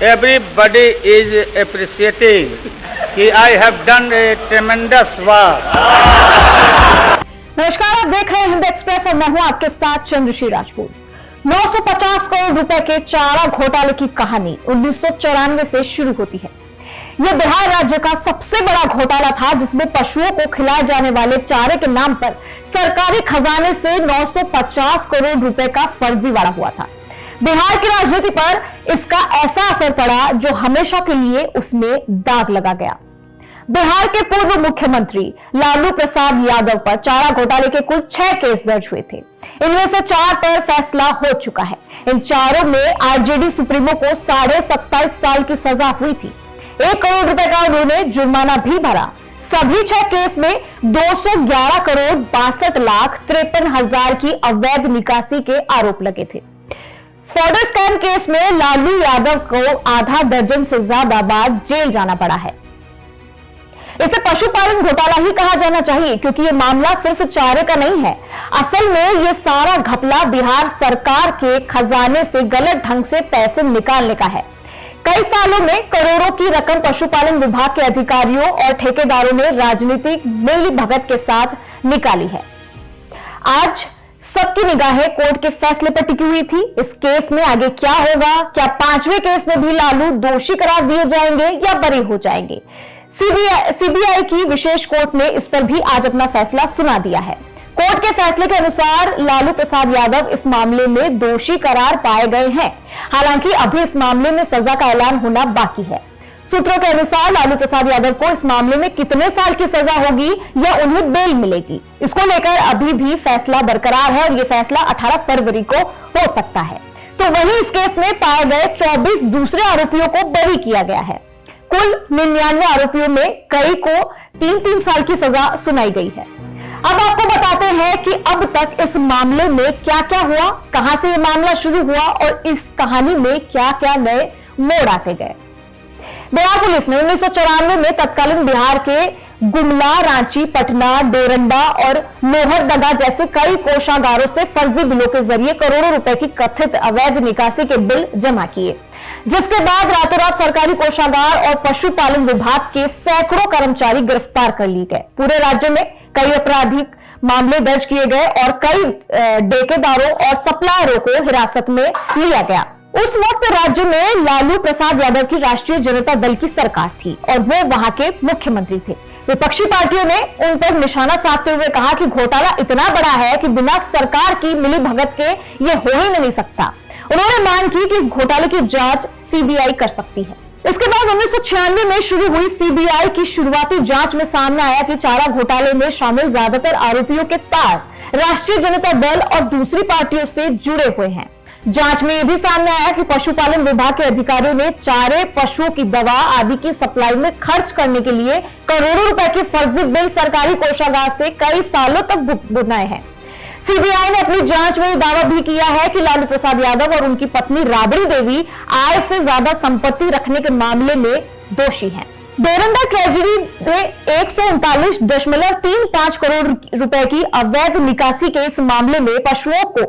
everybody is appreciating कि I have done a tremendous work. नमस्कार, आप देख रहे हैं हिंद एक्सप्रेस और मैं हूं आपके साथ चंद्रश्री राजपूत। 950 करोड़ रुपए के चारा घोटाले की कहानी 1994 से शुरू होती है। यह बिहार राज्य का सबसे बड़ा घोटाला था, जिसमें पशुओं को खिलाए जाने वाले चारे के नाम पर सरकारी खजाने से 950 करोड़ रुपए का फर्जीवाड़ा हुआ था। बिहार की राजनीति पर इसका ऐसा असर पड़ा जो हमेशा के लिए उसमें दाग लगा गया। बिहार के पूर्व मुख्यमंत्री लालू प्रसाद यादव पर चारा घोटाले के कुल 6 केस दर्ज हुए थे। इनमें से 4 पर फैसला हो चुका है। इन चारों में आरजेडी सुप्रीमो को 27.5 साल की सजा हुई थी। 1 करोड़ रुपए का उन्होंने जुर्माना भी भरा। सभी 6 केस में 211 करोड़ 62 लाख 53 हजार की अवैध निकासी के आरोप लगे थे। फॉर्डर स्कैम केस में लालू यादव को आधा दर्जन से ज्यादा बार जेल जाना पड़ा है। इसे पशुपालन घोटाला ही कहा जाना चाहिए, क्योंकि यह मामला सिर्फ चारे का नहीं है। असल में यह सारा घपला बिहार सरकार के खजाने से गलत ढंग से पैसे निकालने का है। कई सालों में करोड़ों की रकम पशुपालन विभाग के अधिकारियों और ठेकेदारों ने राजनीतिक मिलीभगत के साथ निकाली है। आज सबकी निगाहें कोर्ट के फैसले पर टिकी हुई थी। इस केस में आगे क्या होगा? क्या 5वें केस में भी लालू दोषी करार दिए जाएंगे या बरी हो जाएंगे? सीबीआई की विशेष कोर्ट ने इस पर भी आज अपना फैसला सुना दिया है। कोर्ट के फैसले के अनुसार लालू प्रसाद यादव इस मामले में दोषी करार पाए गए हैं। हालांकि अभी इस मामले में सजा का ऐलान होना बाकी है। सूत्रों के अनुसार लालू प्रसाद यादव को इस मामले में कितने साल की सजा होगी या उन्हें बेल मिलेगी, इसको लेकर अभी भी फैसला बरकरार है और यह फैसला 18 फरवरी को हो सकता है। तो वहीं इस केस में पाए गए 24 दूसरे आरोपियों को बरी किया गया है। कुल 99 आरोपियों में कई को 3-3 साल की सजा सुनाई गई है। अब आपको बताते हैं कि अब तक इस मामले में क्या क्या हुआ, कहां से यह मामला शुरू हुआ और इस कहानी में क्या क्या नए मोड़ आते गए। बिहार पुलिस ने 1994 में तत्कालीन बिहार के गुमला, रांची, पटना, डोरंडा और लोहरदगा जैसे कई कोषागारों से फर्जी बिलों के जरिए करोड़ों रुपए की कथित अवैध निकासी के बिल जमा किए, जिसके बाद रातों रात सरकारी कोषागार और पशुपालन विभाग के सैकड़ों कर्मचारी गिरफ्तार कर लिए गए। पूरे राज्य में कई आपराधिक मामले दर्ज किए गए और कई ठेकेदारों और सप्लायरों को हिरासत में लिया गया। उस वक्त राज्य में लालू प्रसाद यादव की राष्ट्रीय जनता दल की सरकार थी और वो वहां के मुख्यमंत्री थे। विपक्षी पार्टियों ने उन पर निशाना साधते हुए कहा कि घोटाला इतना बड़ा है कि बिना सरकार की मिलीभगत के ये हो ही नहीं सकता। उन्होंने मांग की कि इस घोटाले की जांच सीबीआई कर सकती है। इसके बाद 1996 में शुरू हुई सीबीआई की शुरुआती जांच में सामने आया कि चारा घोटाले में शामिल ज्यादातर आरोपियों के तार राष्ट्रीय जनता दल और दूसरी पार्टियों से जुड़े हुए हैं। जांच में यह भी सामने आया कि पशुपालन विभाग के अधिकारियों ने चारे, पशुओं की दवा आदि की सप्लाई में खर्च करने के लिए करोड़ों रुपए के फर्जी बिल सरकारी कोषागार से कई सालों तक बुनाए हैं। सीबीआई ने अपनी जांच में दावा भी किया है कि लालू प्रसाद यादव और उनकी पत्नी राबड़ी देवी आय से ज्यादा संपत्ति रखने के मामले में दोषी हैं। डोरंडा ट्रेजरी से 139.35 करोड़ रुपए की अवैध निकासी के इस मामले में पशुओं को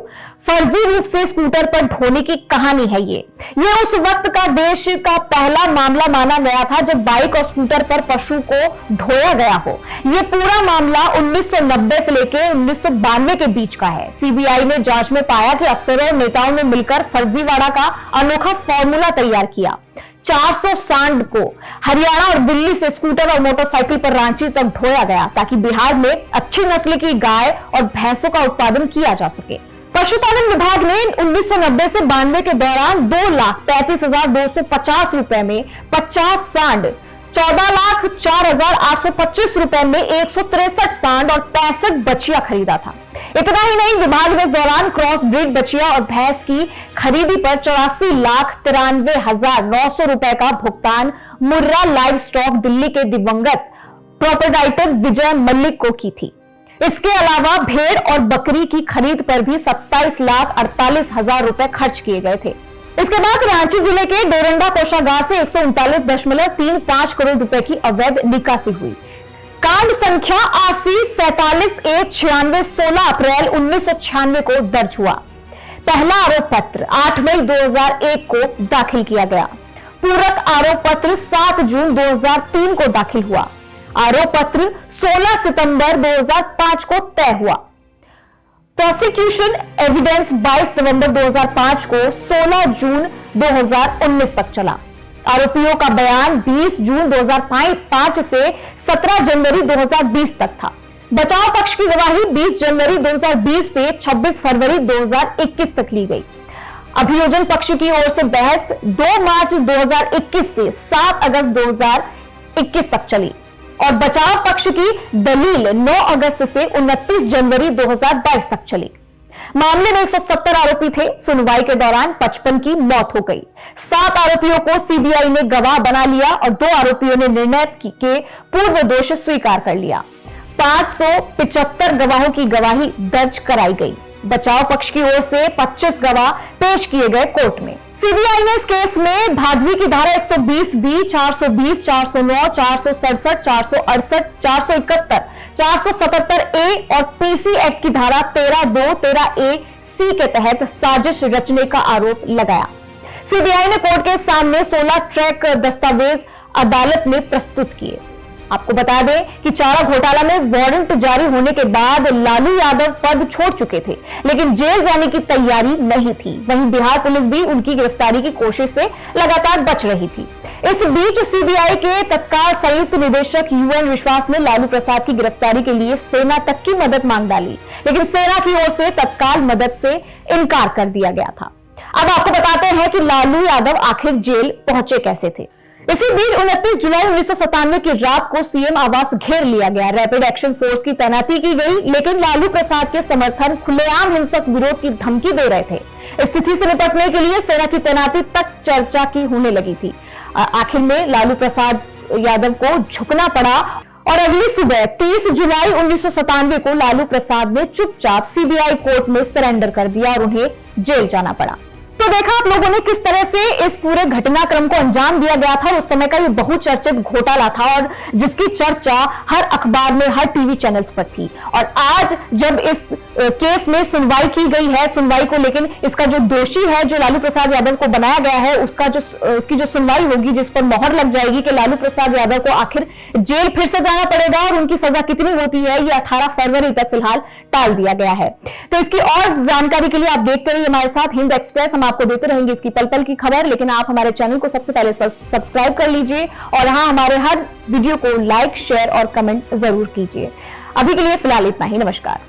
फर्जी रूप से स्कूटर पर ढोने की कहानी है। ये उस वक्त का देश का पहला मामला माना गया था जब बाइक और स्कूटर पर पशु को ढोया गया हो। ये पूरा मामला 1990 से लेकर 1992 के बीच का है। सीबीआई ने जांच में पाया कि अफसरों और नेताओं ने मिलकर फर्जीवाड़ा का अनोखा फॉर्मूला तैयार किया। 400 सांड को हरियाणा और दिल्ली से स्कूटर और मोटरसाइकिल पर रांची तक ढोया गया ताकि बिहार में अच्छी नस्ल की गाय और भैंसों का उत्पादन किया जा सके। पशुपालन विभाग ने 1990 से 92 के दौरान 2,33,250 रुपए में 50 सांड, 14,04,825 रुपए में 163 सांड और 65 बछिया खरीदा था। इतना ही नहीं, विभाग ने इस दौरान क्रॉस ब्रीड बछिया और भैंस की खरीदी पर 84,93,900 रुपए का भुगतान मुर्रा लाइव स्टॉक दिल्ली के दिवंगत प्रोप्राइटर विजय मल्लिक को की थी। इसके अलावा भेड़ और बकरी की खरीद पर भी 27,48,000 रुपए खर्च किए गए थे। इसके बाद रांची जिले के डोरंडा कोषागार से 139.35 करोड़ रुपए की अवैध निकासी हुई। कांड संख्या 80-47-A96 16 अप्रैल 1996 को दर्ज हुआ। पहला आरोप पत्र 8 मई 2001 को दाखिल किया गया। पूरक आरोप पत्र 7 जून 2003 को दाखिल हुआ। आरोप पत्र 16 सितंबर 2005 को तय हुआ। प्रोसिक्यूशन एविडेंस 22 नवंबर 2005 को 16 जून 2019 तक चला। आरोपियों का बयान 20 जून 2005 से 17 जनवरी 2020 तक था। बचाव पक्ष की गवाही 20 जनवरी 2020 से 26 फरवरी 2021 तक ली गई। अभियोजन पक्ष की ओर से बहस 2 मार्च 2021 से 7 अगस्त 2021 तक चली और बचाव पक्ष की दलील 9 अगस्त से 29 जनवरी 2022 तक चली। मामले में 170 आरोपी थे। सुनवाई के दौरान 55 की मौत हो गई। 7 आरोपियों को सीबीआई ने गवाह बना लिया और 2 आरोपियों ने निर्णय के पूर्व दोष स्वीकार कर लिया। 575 गवाहों की गवाही दर्ज कराई गई। बचाव पक्ष की ओर से 25 गवाह पेश किए गए कोर्ट में। सीबीआई ने इस केस में भादवी की धारा 120B, 420, 409, 467, 468, 471, 477A और पीसी एक्ट की धारा 13(2), 13A(C) के तहत साजिश रचने का आरोप लगाया। सीबीआई ने कोर्ट के सामने 16 ट्रैक दस्तावेज अदालत में प्रस्तुत किए। आपको बता दें कि चारा घोटाला में वारंट जारी होने के बाद लालू यादव पद छोड़ चुके थे, लेकिन जेल जाने की तैयारी नहीं थी। वहीं बिहार पुलिस भी उनकी गिरफ्तारी की कोशिश से लगातार बच रही थी। इस बीच सीबीआई के तत्काल संयुक्त निदेशक यूएन विश्वास ने लालू प्रसाद की गिरफ्तारी के लिए सेना तक की मदद मांग डाली, लेकिन सेना की ओर से तत्काल मदद से इनकार कर दिया गया था। अब आपको बताते हैं कि लालू यादव आखिर जेल पहुंचे कैसे थे। इसी बीच 29 जुलाई 1997 की रात को सीएम आवास घेर लिया गया। रैपिड एक्शन फोर्स की तैनाती की गई, लेकिन लालू प्रसाद के समर्थन खुलेआम हिंसक विरोध की धमकी दे रहे थे। स्थिति से निपटने के लिए सेना की तैनाती तक चर्चा की होने लगी थी। आखिर में लालू प्रसाद यादव को झुकना पड़ा और अगली सुबह 30 जुलाई 1997 को लालू प्रसाद ने चुपचाप सीबीआई कोर्ट में सरेंडर कर दिया और उन्हें जेल जाना पड़ा। तो देखा आप लोगों ने किस तरह से इस पूरे घटनाक्रम को अंजाम दिया गया था। उस समय का ये बहुचर्चित घोटाला था और जिसकी चर्चा हर अखबार में, हर टीवी चैनल्स पर थी। और आज जब इस केस में सुनवाई की गई है, सुनवाई को लेकिन इसका जो दोषी है, जो लालू प्रसाद यादव को बनाया गया है, उसकी जो सुनवाई होगी, जिस पर मोहर लग जाएगी कि लालू प्रसाद यादव को आखिर जेल फिर से जाना पड़ेगा और उनकी सजा कितनी होती है, ये 18 फरवरी तक फिलहाल टाल दिया गया है। तो इसकी और जानकारी के लिए आप देखते रहिए हमारे साथ हिंद एक्सप्रेस। हम आपको देते रहेंगे इसकी पल पल की खबर, लेकिन आप हमारे चैनल को सबसे पहले सब्सक्राइब कर लीजिए और हाँ, हमारे हर वीडियो को लाइक, शेयर और कमेंट जरूर कीजिए। अभी के लिए फिलहाल इतना ही। नमस्कार।